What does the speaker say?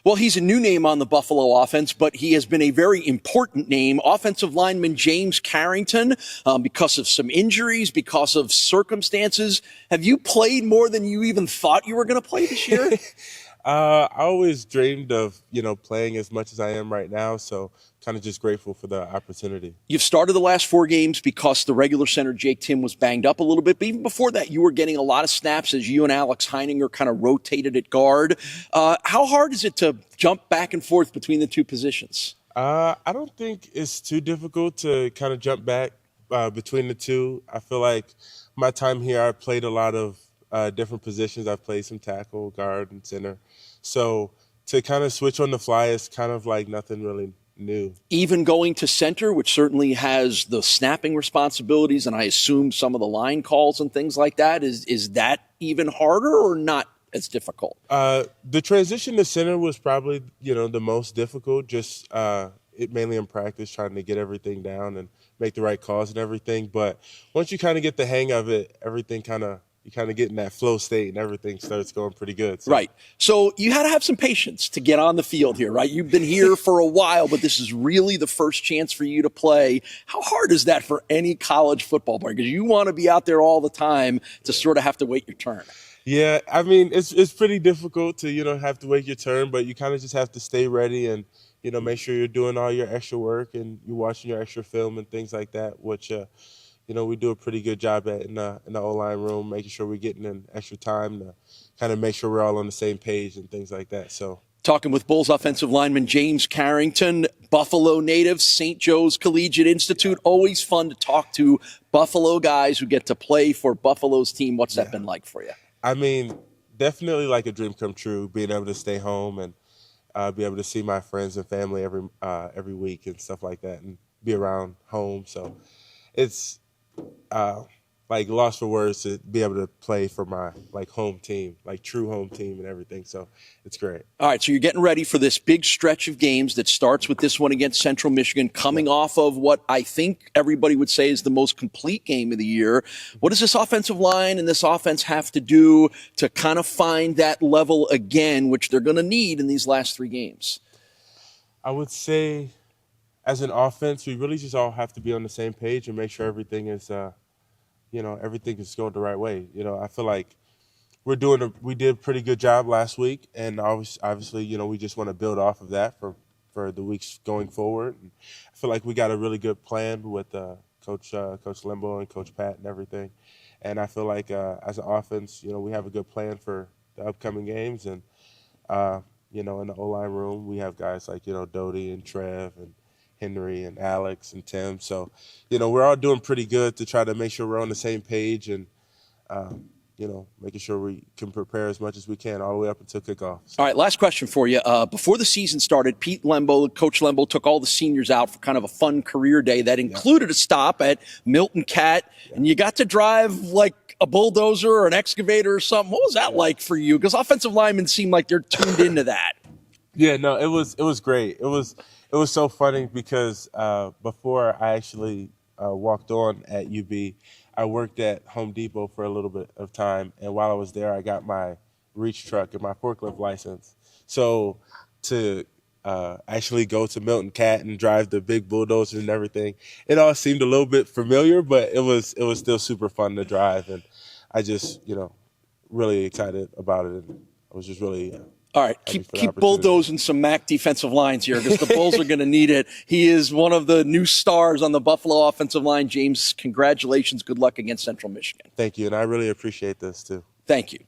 Well, he's a new name on the Buffalo offense, but he has been a very important name. Offensive lineman James Carrington, because of some injuries, because of circumstances. Have you played more than you even thought you were going to play this year? I always dreamed of, playing as much as I am right now. So kind of just grateful for the opportunity. You've started the last 4 games because the regular center, Jake Tim, was banged up a little bit. But even before that, you were getting a lot of snaps as you and Alex Heininger kind of rotated at guard. How hard is it to jump back and forth between the two positions? I don't think it's too difficult to kind of jump back between the two. I feel like my time here, I played a lot of different positions. I've played some tackle, guard, and center. So to kind of switch on the fly is kind of like nothing really new. Even going to center, which certainly has the snapping responsibilities, and I assume some of the line calls and things like that, is that even harder or not as difficult? The transition to center was probably, the most difficult, just it mainly in practice, trying to get everything down and make the right calls and everything. But once you kind of get the hang of it, everything you kind of get in that flow state and everything starts going pretty good. So. Right. So you had to have some patience to get on the field here, right? You've been here for a while, but this is really the first chance for you to play. How hard is that for any college football player? Because you want to be out there all the time to sort of have to wait your turn. Yeah, I mean, it's pretty difficult to, have to wait your turn, but you kind of just have to stay ready and, make sure you're doing all your extra work and you're watching your extra film and things like that, which, we do a pretty good job at in the O-line room, making sure we're getting in extra time to kind of make sure we're all on the same page and things like that. So, talking with Bulls offensive lineman James Carrington, Buffalo native, St. Joe's Collegiate Institute. Always fun to talk to Buffalo guys who get to play for Buffalo's team. What's that been like for you? I mean, definitely like a dream come true, being able to stay home and be able to see my friends and family every week and stuff like that, and be around home. So it's like lost for words to be able to play for my home team, true home team and everything. So it's great. All right, so you're getting ready for this big stretch of games that starts with this one against Central Michigan, coming off of what I think everybody would say is the most complete game of the year. What does this offensive line and this offense have to do to kind of find that level again, which they're going to need in these last 3 games? I would say as an offense, we really just all have to be on the same page and make sure everything is everything is going the right way. I feel like we did a pretty good job last week, and obviously, we just want to build off of that for the weeks going forward. And I feel like we got a really good plan with Coach Limbo and Coach Pat and everything. And I feel like as an offense, we have a good plan for the upcoming games. And in the O-line room, we have guys like Doty and Trev and Henry and Alex and Tim. So, we're all doing pretty good to try to make sure we're on the same page and, making sure we can prepare as much as we can all the way up until kickoff. So. All right, last question for you. Before the season started, Coach Lembo took all the seniors out for kind of a fun career day that included a stop at Milton Cat, and you got to drive like a bulldozer or an excavator or something. What was that like for you? Because offensive linemen seem like they're tuned into that. Yeah, no, it was great. It was so funny because before I actually walked on at UB, I worked at Home Depot for a little bit of time, and while I was there, I got my reach truck and my forklift license. So to actually go to Milton Cat and drive the big bulldozer and everything, it all seemed a little bit familiar, but it was still super fun to drive, and I just really excited about it, and I was just really. All right, keep bulldozing some MAC defensive lines here because the Bulls are going to need it. He is one of the new stars on the Buffalo offensive line. James, congratulations. Good luck against Central Michigan. Thank you, and I really appreciate this too. Thank you.